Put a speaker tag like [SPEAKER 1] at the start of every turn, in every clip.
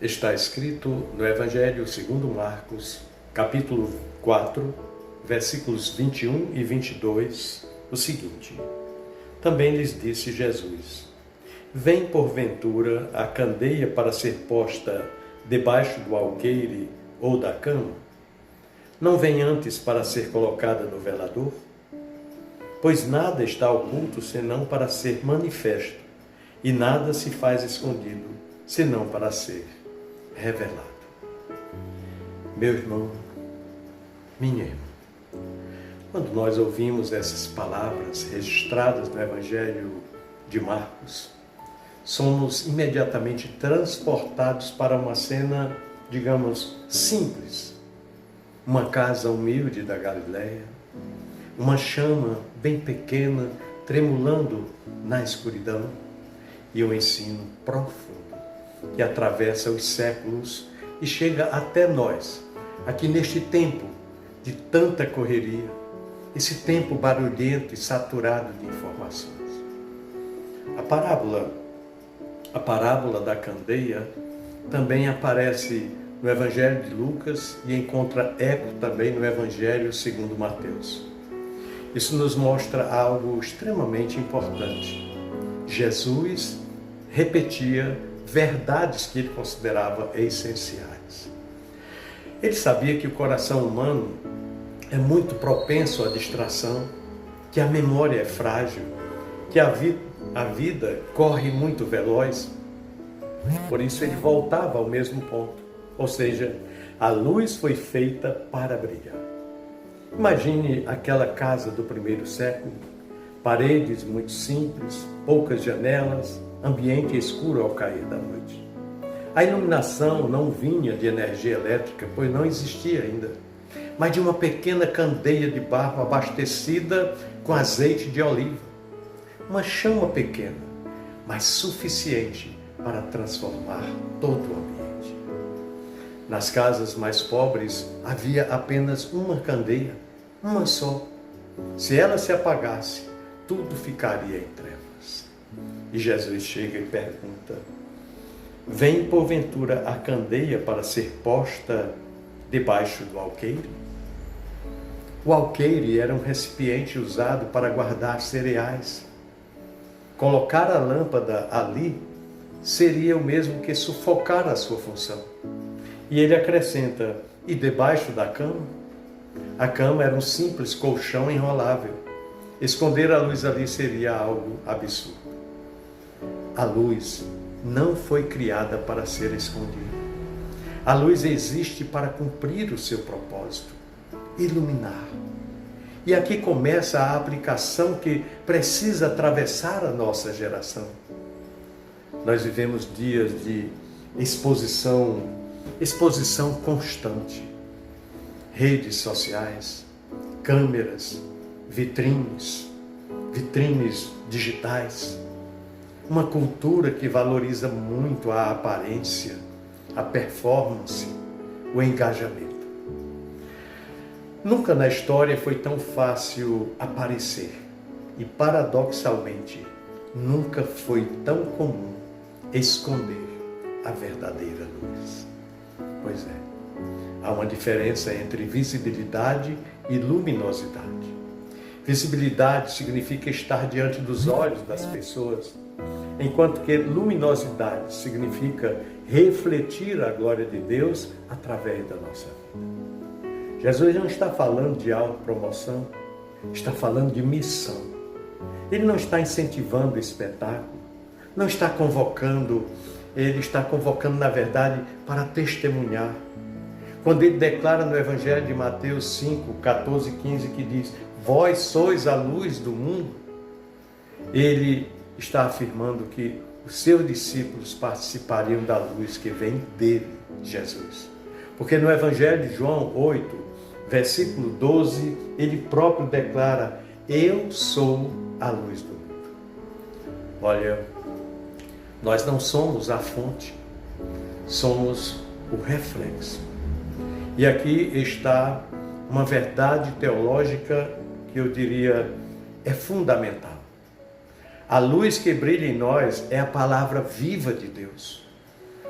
[SPEAKER 1] Está escrito no Evangelho segundo Marcos, capítulo 4, versículos 21 e 22, o seguinte: Também lhes disse Jesus: Vem porventura a candeia para ser posta debaixo do alqueire ou da cama? Não vem antes para ser colocada no velador? Pois nada está oculto senão para ser manifesto, e nada se faz escondido senão para ser revelado. Meu irmão, minha irmã, quando nós ouvimos essas palavras registradas no Evangelho de Marcos, somos imediatamente transportados para uma cena, digamos, simples. Uma casa humilde da Galileia, uma chama bem pequena tremulando na escuridão e um ensino profundo que atravessa os séculos e chega até nós, aqui neste tempo de tanta correria, esse tempo barulhento e saturado de informações. A parábola da candeia também aparece no Evangelho de Lucas e encontra eco também no Evangelho segundo Mateus. Isso nos mostra algo extremamente importante. Jesus repetia verdades que ele considerava essenciais. Ele sabia que o coração humano é muito propenso à distração, que a memória é frágil, que a vida corre muito veloz. Por isso ele voltava ao mesmo ponto, ou seja, a luz foi feita para brilhar. Imagine aquela casa do primeiro século, paredes muito simples, poucas janelas, ambiente escuro ao cair da noite. A iluminação não vinha de energia elétrica, pois não existia ainda, mas de uma pequena candeia de barro abastecida com azeite de oliva. Uma chama pequena, mas suficiente para transformar todo o ambiente. Nas casas mais pobres havia apenas uma candeia, uma só. Se ela se apagasse, tudo ficaria em trevas. E Jesus chega e pergunta: Vem porventura a candeia para ser posta debaixo do alqueire? O alqueire era um recipiente usado para guardar cereais. Colocar a lâmpada ali seria o mesmo que sufocar a sua função. E ele acrescenta: e debaixo da cama? A cama era um simples colchão enrolável. Esconder a luz ali seria algo absurdo. A luz não foi criada para ser escondida. A luz existe para cumprir o seu propósito, iluminar. E aqui começa a aplicação que precisa atravessar a nossa geração. Nós vivemos dias de exposição constante. Redes sociais, câmeras, vitrines digitais. Uma cultura que valoriza muito a aparência, a performance, o engajamento. Nunca na história foi tão fácil aparecer e, paradoxalmente, nunca foi tão comum esconder a verdadeira luz. Pois é, há uma diferença entre visibilidade e luminosidade. Visibilidade significa estar diante dos olhos das pessoas, enquanto que luminosidade significa refletir a glória de Deus através da nossa vida. Jesus não está falando de autopromoção, está falando de missão. Ele não está incentivando o espetáculo, não está convocando, ele está convocando, na verdade, para testemunhar. Quando ele declara no Evangelho de Mateus 5, 14 e 15, que diz: Vós sois a luz do mundo, ele está afirmando que os seus discípulos participariam da luz que vem dele, Jesus. Porque no Evangelho de João 8, versículo 12, ele próprio declara: Eu sou a luz do mundo. Olha, nós não somos a fonte, somos o reflexo. E aqui está uma verdade teológica que eu diria é fundamental. A luz que brilha em nós é a palavra viva de Deus.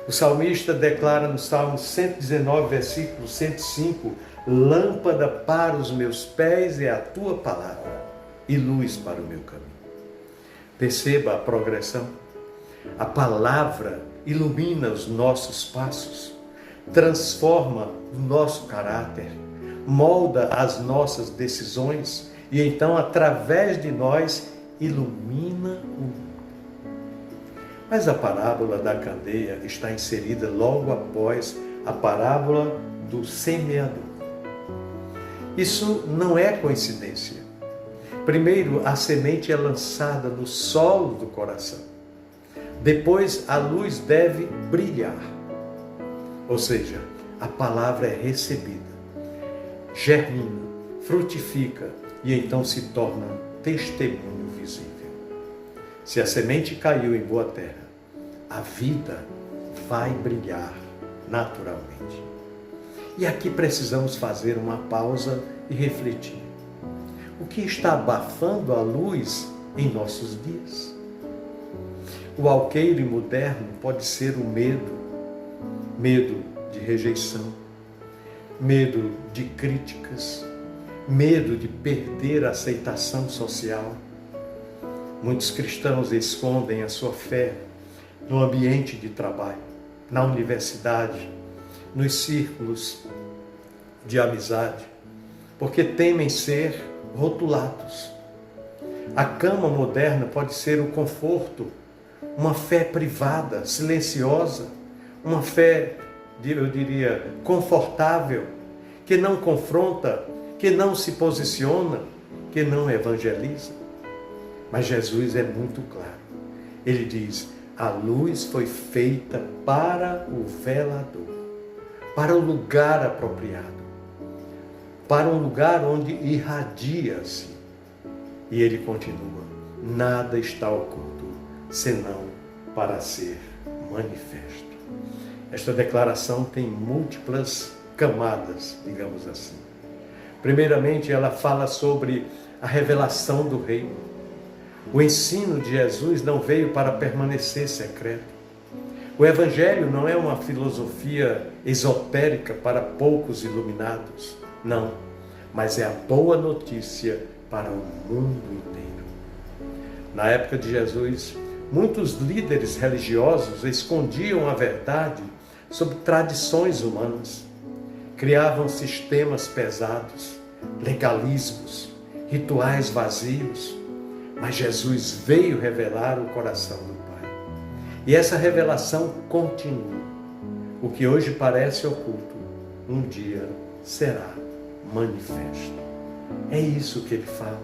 [SPEAKER 1] O salmista declara no Salmo 119, versículo 105, lâmpada para os meus pés é a tua palavra e luz para o meu caminho. Perceba a progressão. A palavra ilumina os nossos passos, transforma o nosso caráter, molda as nossas decisões e então, através de nós, ilumina o mundo. Mas a parábola da candeia está inserida logo após a parábola do semeador. Isso não é coincidência. Primeiro, a semente é lançada no solo do coração. Depois, a luz deve brilhar. Ou seja, a palavra é recebida, germina, frutifica e então se torna testemunho visível. Se a semente caiu em boa terra, a vida vai brilhar naturalmente. E aqui precisamos fazer uma pausa e refletir. O que está abafando a luz em nossos dias? O alqueire moderno pode ser o medo, medo de rejeição, medo de críticas, medo de perder a aceitação social. Muitos cristãos escondem a sua fé no ambiente de trabalho, na universidade, nos círculos de amizade, porque temem ser rotulados. A cama moderna pode ser o conforto, uma fé privada, silenciosa, uma fé, eu diria, confortável, que não confronta, que não se posiciona, que não evangeliza. Mas Jesus é muito claro. Ele diz, a luz foi feita para o velador, para o lugar apropriado, para um lugar onde irradia-se. E ele continua, nada está oculto, senão para ser manifesto. Esta declaração tem múltiplas camadas, digamos assim. Primeiramente, ela fala sobre a revelação do reino. O ensino de Jesus não veio para permanecer secreto. O Evangelho não é uma filosofia esotérica para poucos iluminados. Não, mas é a boa notícia para o mundo inteiro. Na época de Jesus, muitos líderes religiosos escondiam a verdade sob tradições humanas. Criavam sistemas pesados, legalismos, rituais vazios. Mas Jesus veio revelar o coração do Pai. E essa revelação continua. O que hoje parece oculto, um dia será manifesto. É isso que ele fala.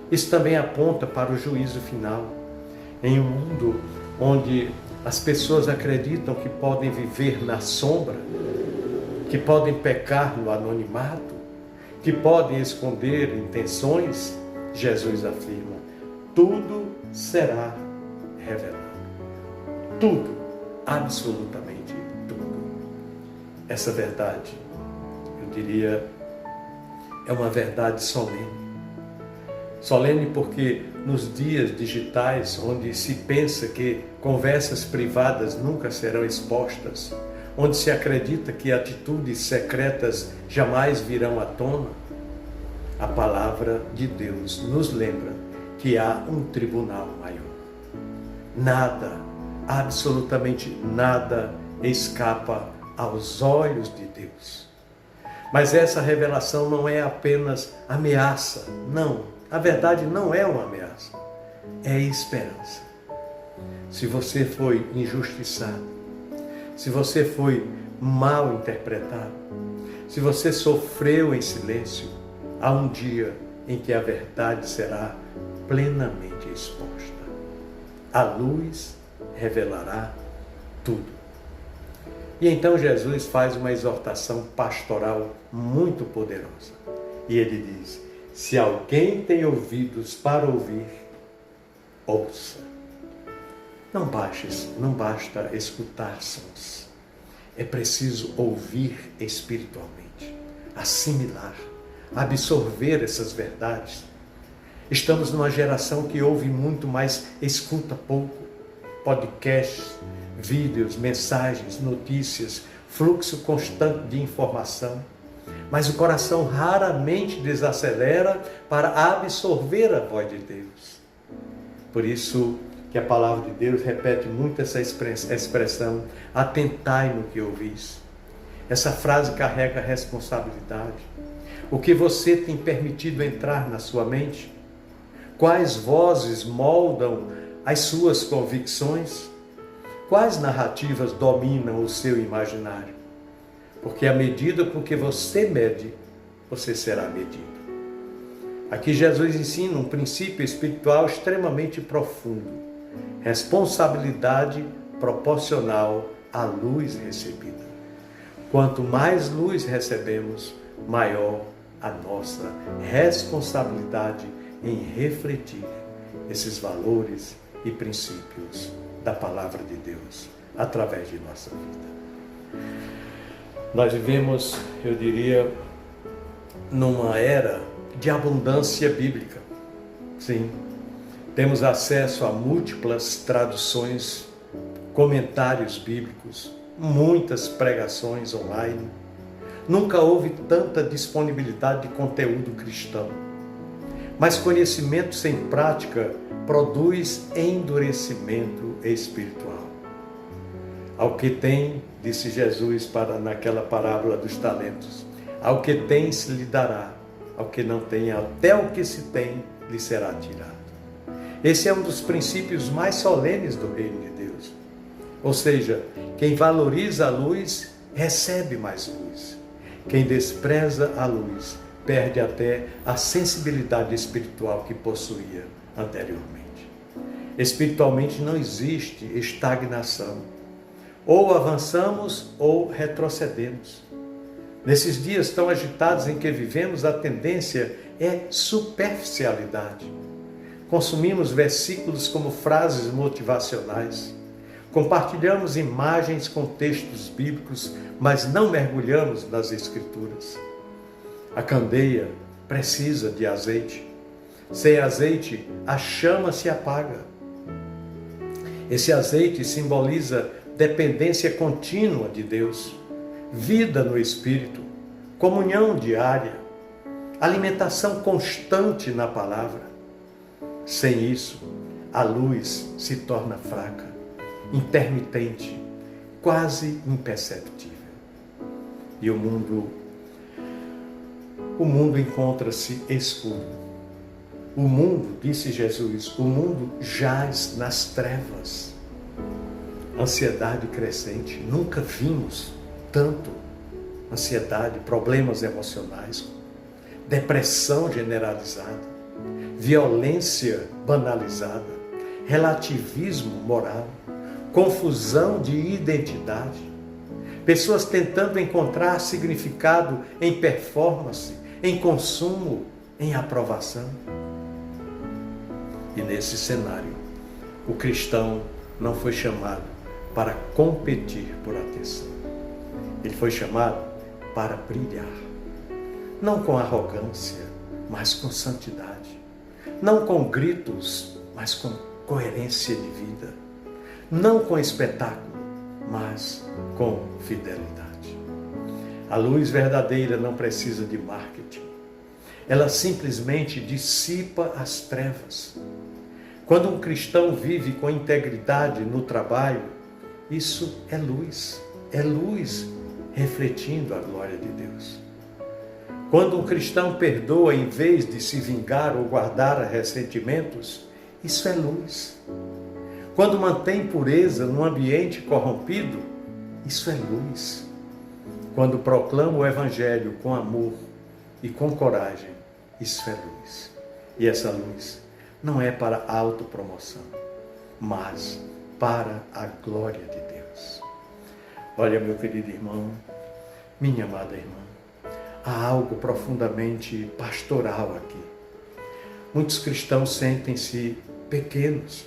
[SPEAKER 1] Isso também aponta para o juízo final. Em um mundo onde as pessoas acreditam que podem viver na sombra, que podem pecar no anonimato, que podem esconder intenções, Jesus afirma, tudo será revelado. Tudo, absolutamente tudo. Essa verdade, eu diria, é uma verdade solene. Solene porque nos dias digitais, onde se pensa que conversas privadas nunca serão expostas, onde se acredita que atitudes secretas jamais virão à tona, a palavra de Deus nos lembra que há um tribunal maior. Nada, absolutamente nada, escapa aos olhos de Deus. Mas essa revelação não é apenas ameaça, não. A verdade não é uma ameaça, é esperança. Se você foi injustiçado, se você foi mal interpretado, se você sofreu em silêncio, há um dia em que a verdade será plenamente exposta. A luz revelará tudo. E então Jesus faz uma exortação pastoral muito poderosa. E ele diz, se alguém tem ouvidos para ouvir, ouça. Não basta escutar sons. É preciso ouvir espiritualmente, assimilar, absorver essas verdades. Estamos numa geração que ouve muito, mas escuta pouco. Podcasts, vídeos, mensagens, notícias, fluxo constante de informação. Mas o coração raramente desacelera para absorver a voz de Deus. Por isso que a palavra de Deus repete muito essa expressão, atentai no que ouvis. Essa frase carrega responsabilidade. O que você tem permitido entrar na sua mente? Quais vozes moldam as suas convicções? Quais narrativas dominam o seu imaginário? Porque à medida com que você mede, você será medido. Aqui Jesus ensina um princípio espiritual extremamente profundo. Responsabilidade proporcional à luz recebida. Quanto mais luz recebemos, maior a nossa responsabilidade em refletir esses valores e princípios da palavra de Deus através de nossa vida. Nós vivemos, eu diria, numa era de abundância bíblica. Sim, temos acesso a múltiplas traduções, comentários bíblicos, muitas pregações online. Nunca houve tanta disponibilidade de conteúdo cristão. Mas conhecimento sem prática produz endurecimento espiritual. Ao que tem, disse Jesus naquela parábola dos talentos, ao que tem se lhe dará, ao que não tem, até o que se tem lhe será tirado. Esse é um dos princípios mais solenes do reino de Deus. Ou seja, quem valoriza a luz, recebe mais luz. Quem despreza a luz, perde até a sensibilidade espiritual que possuía anteriormente. Espiritualmente não existe estagnação. Ou avançamos ou retrocedemos. Nesses dias tão agitados em que vivemos, a tendência é superficialidade. Consumimos versículos como frases motivacionais. Compartilhamos imagens com textos bíblicos, mas não mergulhamos nas Escrituras. A candeia precisa de azeite. Sem azeite, a chama se apaga. Esse azeite simboliza dependência contínua de Deus, vida no Espírito, comunhão diária, alimentação constante na palavra. Sem isso, a luz se torna fraca, intermitente, quase imperceptível. E o mundo encontra-se escuro. O mundo, disse Jesus, o mundo jaz nas trevas. Ansiedade crescente, nunca vimos tanto ansiedade, problemas emocionais, depressão generalizada, violência banalizada, relativismo moral, confusão de identidade, pessoas tentando encontrar significado em performance, em consumo, em aprovação. E nesse cenário, o cristão não foi chamado para competir por atenção. Ele foi chamado para brilhar. Não com arrogância, mas com santidade. Não com gritos, mas com coerência de vida. Não com espetáculo, mas com fidelidade. A luz verdadeira não precisa de marketing. Ela simplesmente dissipa as trevas. Quando um cristão vive com integridade no trabalho, isso é luz refletindo a glória de Deus. Quando um cristão perdoa em vez de se vingar ou guardar ressentimentos, isso é luz. Quando mantém pureza num ambiente corrompido, isso é luz. Quando proclama o Evangelho com amor e com coragem, isso é luz. E essa luz não é para autopromoção, mas para a glória de Deus. Olha, meu querido irmão, minha amada irmã, há algo profundamente pastoral aqui. Muitos cristãos sentem-se pequenos,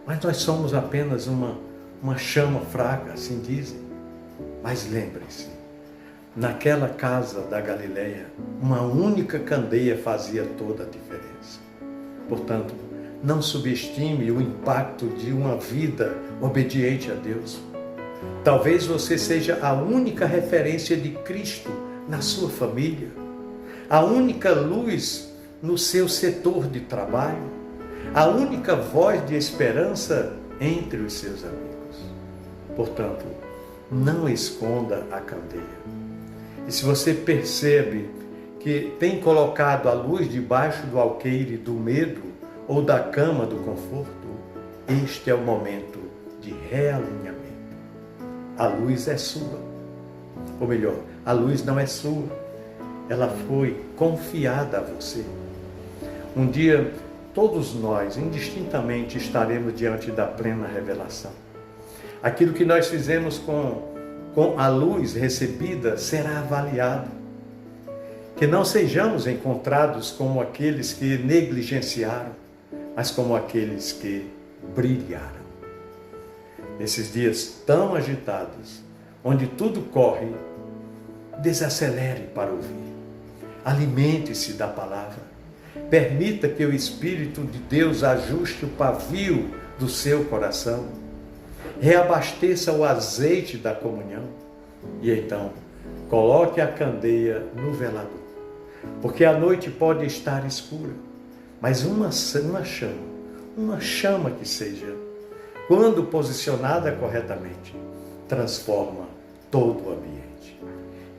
[SPEAKER 1] mas nós somos apenas uma chama fraca, assim dizem. Mas lembrem-se, naquela casa da Galileia, uma única candeia fazia toda a diferença. Portanto, não subestime o impacto de uma vida obediente a Deus. Talvez você seja a única referência de Cristo na sua família, a única luz no seu setor de trabalho, a única voz de esperança entre os seus amigos. Portanto, não esconda a candeia. E se você percebe que tem colocado a luz debaixo do alqueire do medo ou da cama do conforto, este é o momento de realinhamento. A luz é sua. Ou melhor, a luz não é sua. Ela foi confiada a você. Um dia, todos nós, indistintamente, estaremos diante da plena revelação. Aquilo que nós fizemos com a luz recebida será avaliado. Que não sejamos encontrados como aqueles que negligenciaram, mas como aqueles que brilharam. Nesses dias tão agitados, onde tudo corre, desacelere para ouvir. Alimente-se da palavra. Permita que o Espírito de Deus ajuste o pavio do seu coração. Reabasteça o azeite da comunhão. E então, coloque a candeia no velador. Porque a noite pode estar escura, mas uma chama que seja, quando posicionada corretamente, transforma todo o ambiente.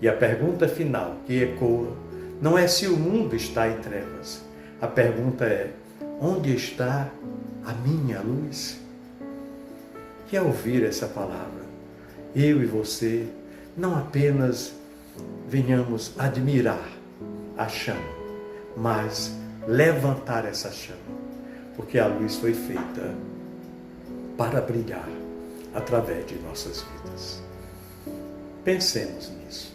[SPEAKER 1] E a pergunta final que ecoa não é se o mundo está em trevas. A pergunta é: onde está a minha luz? E ao ouvir essa palavra, eu e você não apenas venhamos admirar a chama, mas levantar essa chama, porque a luz foi feita para brilhar através de nossas vidas. Pensemos nisso,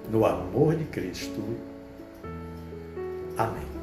[SPEAKER 1] no amor de Cristo. Amém.